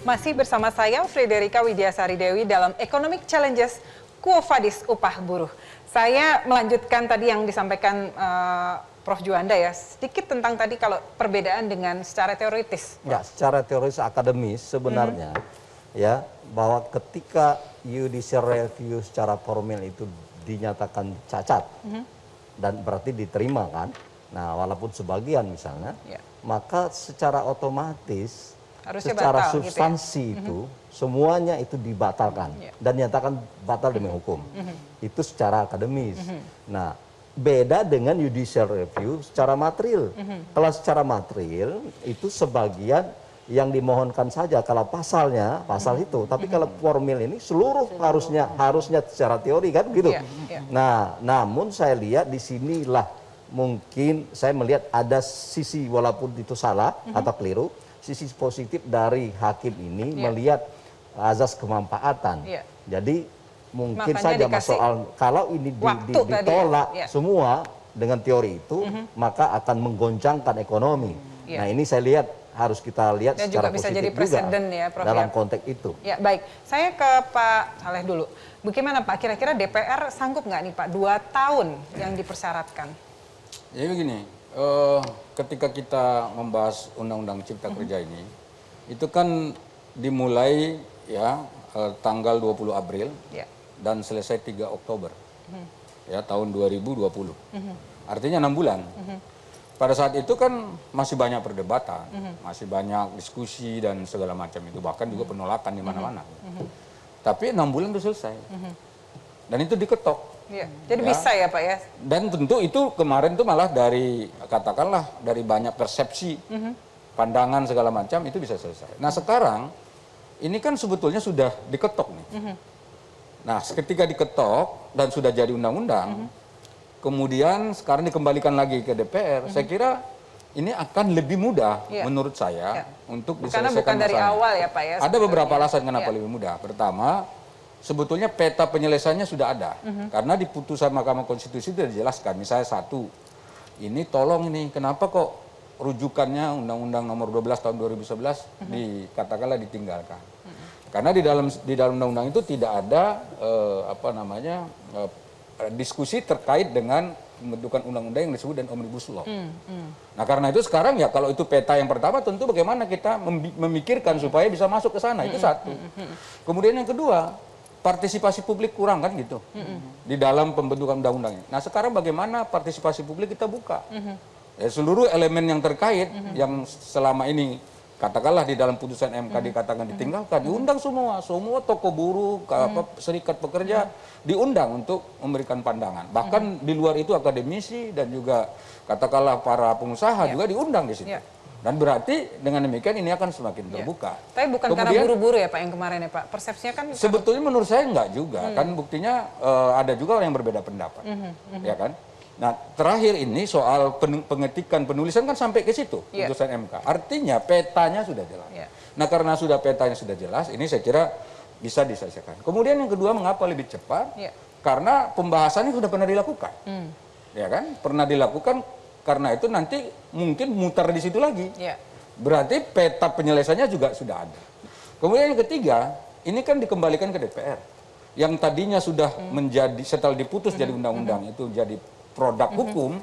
Masih bersama saya, Frederika Widiasari Dewi dalam Economic Challenges Quo Vadis Upah Buruh. Saya melanjutkan tadi yang disampaikan Prof. Juanda ya, sedikit tentang tadi kalau perbedaan dengan secara teoritis. Ya, secara teoritis akademis sebenarnya ya, bahwa ketika judicial review secara formil itu dinyatakan cacat dan berarti diterima kan, nah walaupun sebagian misalnya, maka secara otomatis harusnya secara batal, substansi gitu ya? itu semuanya itu dibatalkan dan nyatakan batal demi hukum. Itu secara akademis. Nah, beda dengan judicial review secara material. Kalau secara material itu sebagian yang dimohonkan saja kalau pasalnya pasal itu, tapi kalau formil ini seluruh harusnya secara teori kan gitu. Nah, namun saya lihat di sinilah mungkin saya melihat ada sisi walaupun itu salah atau keliru, sisi positif dari hakim ini melihat azas kemanfaatan. Jadi mungkin saja soal kalau ini ditolak semua dengan teori itu, maka akan menggoncangkan ekonomi. Nah, ini saya lihat harus kita lihat dan secara juga bisa positif jadi presiden ya, Prof. dalam konteks itu. Ya, baik. Saya ke Pak Saleh dulu. Bagaimana Pak, kira-kira DPR sanggup nggak nih Pak 2 tahun yang dipersyaratkan? Jadi begini, ketika kita membahas Undang-Undang Cipta Kerja ini, itu kan dimulai ya tanggal 20 April dan selesai 3 Oktober ya tahun 2020. Artinya 6 bulan. Pada saat itu kan masih banyak perdebatan, masih banyak diskusi dan segala macam itu, bahkan juga penolakan di mana-mana. Tapi 6 bulan itu selesai. Dan itu diketok. Jadi bisa ya Pak ya? Dan tentu itu kemarin tuh malah dari, katakanlah dari banyak persepsi, pandangan segala macam itu bisa selesai. Nah sekarang, ini kan sebetulnya sudah diketok nih. Nah ketika diketok dan sudah jadi undang-undang, kemudian sekarang dikembalikan lagi ke DPR, saya kira ini akan lebih mudah menurut saya untuk diselesaikan. Karena bukan dari awal ya Pak ya? Ada beberapa alasan kenapa lebih mudah. Pertama, sebetulnya peta penyelesaiannya sudah ada. Karena di putusan Mahkamah Konstitusi itu dijelaskan. Misalnya satu, ini tolong ini, kenapa kok rujukannya Undang-Undang Nomor 12 Tahun 2011 dikatakanlah ditinggalkan. Karena di dalam undang-undang itu tidak ada diskusi terkait dengan pembentukan undang-undang yang disebut dengan Omnibus Law. Nah karena itu sekarang ya kalau itu peta yang pertama tentu bagaimana kita memikirkan supaya bisa masuk ke sana, itu satu. Kemudian yang kedua, partisipasi publik kurang kan gitu di dalam pembentukan undang-undang ini. Nah sekarang bagaimana partisipasi publik kita buka? Ya, seluruh elemen yang terkait yang selama ini katakanlah di dalam putusan MK dikatakan ditinggalkan, diundang semua toko buruh, serikat pekerja diundang untuk memberikan pandangan. Bahkan di luar itu akademisi dan juga katakanlah para pengusaha juga diundang di situ. Dan berarti dengan demikian ini akan semakin terbuka. Tapi bukan karena buru-buru ya Pak yang kemarin ya Pak? Persepsinya kan... Sebetulnya menurut saya enggak juga. Kan buktinya ada juga orang yang berbeda pendapat. Ya kan? Nah terakhir ini soal pengetikan penulisan kan sampai ke situ putusan MK. Artinya petanya sudah jelas. Nah karena sudah petanya sudah jelas, ini saya kira bisa diselesaikan. Kemudian yang kedua, mengapa lebih cepat? Karena pembahasannya sudah pernah dilakukan. Ya kan? Pernah dilakukan, karena itu nanti mungkin mutar di situ lagi. Berarti peta penyelesaiannya juga sudah ada. Kemudian yang ketiga, ini kan dikembalikan ke DPR. Yang tadinya sudah menjadi, setelah diputus jadi undang-undang itu jadi produk hukum,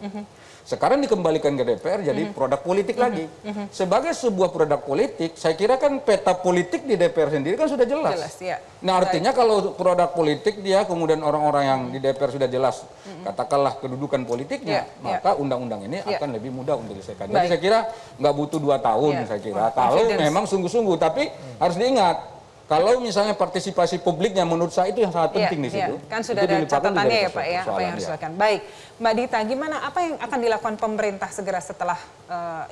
sekarang dikembalikan ke DPR jadi produk politik lagi. Sebagai sebuah produk politik, saya kira kan peta politik di DPR sendiri kan sudah jelas. Nah artinya kalau produk politik dia kemudian orang-orang yang di DPR sudah jelas, katakanlah kedudukan politiknya, maka undang-undang ini akan lebih mudah untuk diselesaikan. Jadi saya kira nggak butuh 2 tahun saya kira, kalau memang sungguh-sungguh. Tapi harus diingat, kalau misalnya partisipasi publiknya menurut saya itu yang sangat penting di situ. Kan sudah ada catatannya ya Pak ya, apa yang harus dilakukan. Baik, Mbak Dita, gimana apa yang akan dilakukan pemerintah segera setelah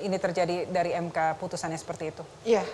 ini terjadi dari MK putusannya seperti itu? Iya,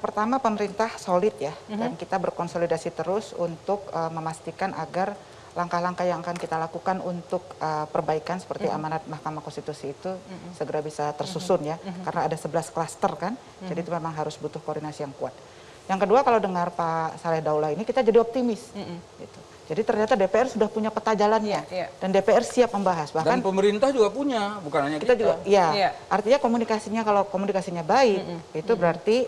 pertama pemerintah solid ya, dan kita berkonsolidasi terus untuk memastikan agar langkah-langkah yang akan kita lakukan untuk perbaikan seperti amanat Mahkamah Konstitusi itu segera bisa tersusun ya, karena ada 11 klaster kan, jadi itu memang harus butuh koordinasi yang kuat. Yang kedua, kalau dengar Pak Saleh Daullah ini kita jadi optimis. Gitu. Jadi ternyata DPR sudah punya peta jalannya dan DPR siap membahas. Bahkan Dan pemerintah juga punya, bukan hanya kita juga, Iya. artinya komunikasinya kalau komunikasinya baik, itu berarti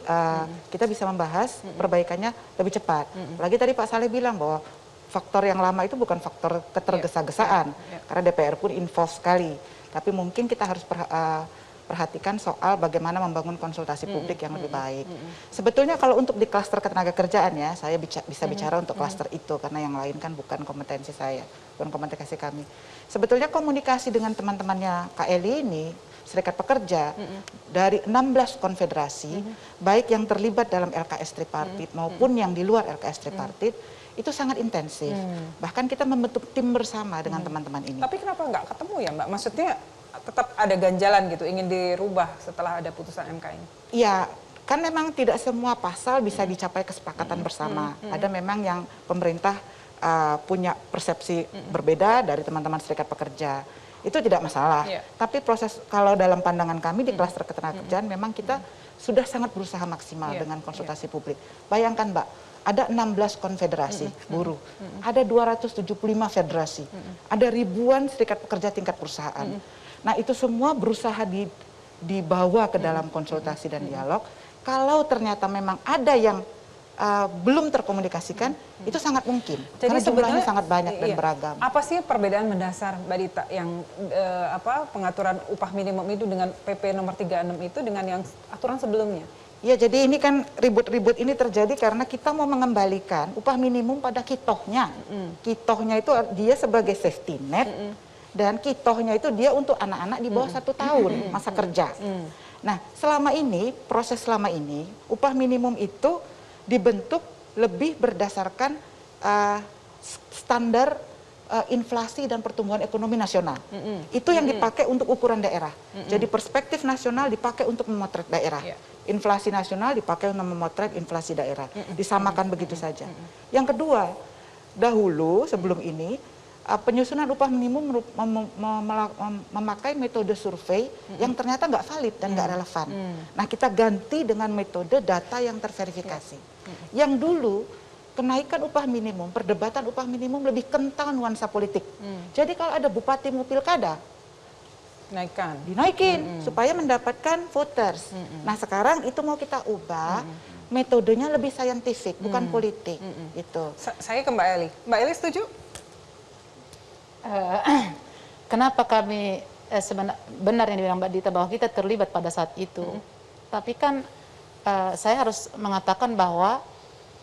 kita bisa membahas perbaikannya lebih cepat. Apalagi tadi Pak Saleh bilang bahwa faktor yang lama itu bukan faktor ketergesa-gesaan, karena DPR pun involved sekali. Tapi mungkin kita harus perhatikan soal bagaimana membangun konsultasi publik yang lebih baik. Sebetulnya kalau untuk di klaster ketenagakerjaan ya, saya bisa bicara untuk klaster itu karena yang lain kan bukan kompetensi saya, bukan kompetensi kami. Sebetulnya komunikasi dengan teman-temannya Kak Eli ini, Serikat Pekerja, dari 16 konfederasi, baik yang terlibat dalam LKS tripartit maupun yang di luar LKS tripartit, itu sangat intensif. Bahkan kita membentuk tim bersama dengan teman-teman ini. Tapi kenapa nggak ketemu ya Mbak? Maksudnya tetap ada ganjalan gitu, ingin dirubah setelah ada putusan MK ini? Iya, kan memang tidak semua pasal bisa dicapai kesepakatan bersama. Ada memang yang pemerintah punya persepsi berbeda dari teman-teman Serikat Pekerja. Itu tidak masalah. Tapi proses, kalau dalam pandangan kami di klaster ketenagakerjaan, memang kita sudah sangat berusaha maksimal dengan konsultasi publik. Bayangkan Mbak, ada 16 konfederasi buruh, ada 275 federasi, ada ribuan serikat pekerja tingkat perusahaan. Nah itu semua berusaha dibawa ke dalam konsultasi dan dialog. Kalau ternyata memang ada yang belum terkomunikasikan, itu sangat mungkin. Jadi karena jumlahnya sangat banyak dan beragam. Apa sih perbedaan mendasar Mbak Dita yang pengaturan upah minimum itu dengan PP nomor 36 itu dengan yang aturan sebelumnya? Ya jadi ini kan ribut-ribut ini terjadi karena kita mau mengembalikan upah minimum pada kitohnya. Kitohnya itu dia sebagai safety net. Dan kitohnya itu dia untuk anak-anak di bawah 1 tahun masa kerja. Nah, proses selama ini, upah minimum itu dibentuk lebih berdasarkan standar inflasi dan pertumbuhan ekonomi nasional. Itu yang dipakai untuk ukuran daerah. Jadi perspektif nasional dipakai untuk memotret daerah. Inflasi nasional dipakai untuk memotret inflasi daerah. Disamakan begitu saja. Yang kedua, dahulu sebelum ini, penyusunan upah minimum memakai metode survei yang ternyata nggak valid dan nggak relevan. Nah kita ganti dengan metode data yang terverifikasi. Yang dulu kenaikan upah minimum, perdebatan upah minimum lebih kental nuansa politik. Jadi kalau ada bupati mau pilkada, dinaikin supaya mendapatkan voters. Nah sekarang itu mau kita ubah, metodenya lebih saintifik, bukan politik. Itu. Saya ke Mbak Eli. Mbak Eli setuju? Kenapa kami benar yang dibilang Mbak Dita bahwa kita terlibat pada saat itu. Tapi kan saya harus mengatakan bahwa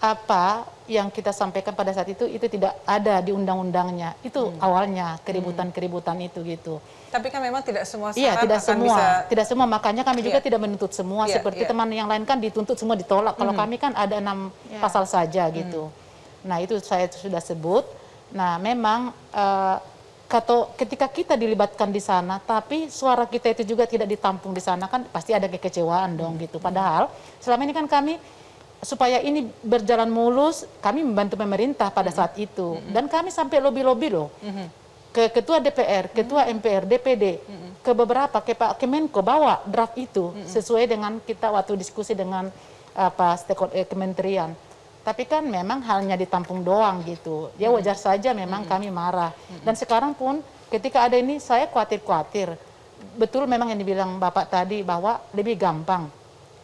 apa yang kita sampaikan pada saat itu tidak ada di undang-undangnya. Itu awalnya keributan-keributan itu gitu. Tapi kan memang tidak semua syarat Iya, tidak akan semua. bisa... Tidak semua, makanya kami juga tidak menuntut semua. Seperti teman yang lain kan dituntut semua ditolak. Kalau kami kan ada 6 pasal saja gitu. Nah itu saya sudah sebut. Nah memang ketika kita dilibatkan di sana, tapi suara kita itu juga tidak ditampung di sana, kan pasti ada kekecewaan dong gitu. Padahal selama ini kan kami, supaya ini berjalan mulus, kami membantu pemerintah pada saat itu. Dan kami sampai lobby-lobby loh. Ke Ketua DPR, Ketua MPR, DPD, ke beberapa, ke Pak Kemenko, bawa draft itu sesuai dengan kita waktu diskusi dengan stakeholder kementerian. Tapi kan memang halnya ditampung doang gitu. Ya wajar saja memang kami marah. Dan sekarang pun ketika ada ini saya khawatir. Betul memang yang dibilang Bapak tadi bahwa lebih gampang.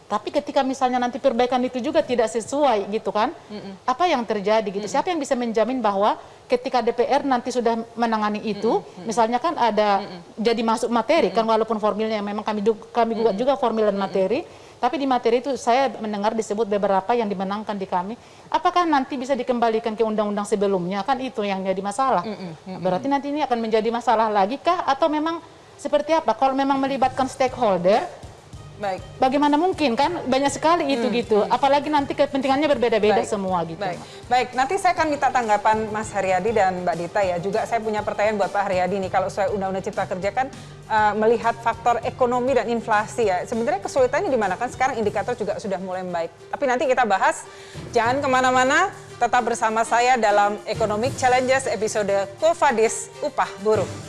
Tapi ketika misalnya nanti perbaikan itu juga tidak sesuai gitu kan. Apa yang terjadi gitu. Siapa yang bisa menjamin bahwa ketika DPR nanti sudah menangani itu, misalnya kan ada jadi masuk materi kan walaupun formilnya memang kami gugat juga formil dan materi. Tapi di materi itu saya mendengar disebut beberapa yang dimenangkan di kami. Apakah nanti bisa dikembalikan ke undang-undang sebelumnya? Kan itu yang jadi masalah. Berarti nanti ini akan menjadi masalah lagi kah? Atau memang seperti apa? Kalau memang melibatkan stakeholder, Baik. bagaimana mungkin kan? Banyak sekali itu gitu. Apalagi nanti kepentingannya berbeda-beda semua gitu. Baik, nanti saya akan minta tanggapan Mas Haryadi dan Mbak Dita ya. Juga saya punya pertanyaan buat Pak Haryadi nih. Kalau sesuai Undang-Undang Cipta Kerja kan melihat faktor ekonomi dan inflasi ya. Sebenarnya kesulitannya di mana kan sekarang indikator juga sudah mulai membaik. Tapi nanti kita bahas. Jangan kemana-mana, tetap bersama saya dalam Economic Challenges episode Quo Vadis Upah Buruh.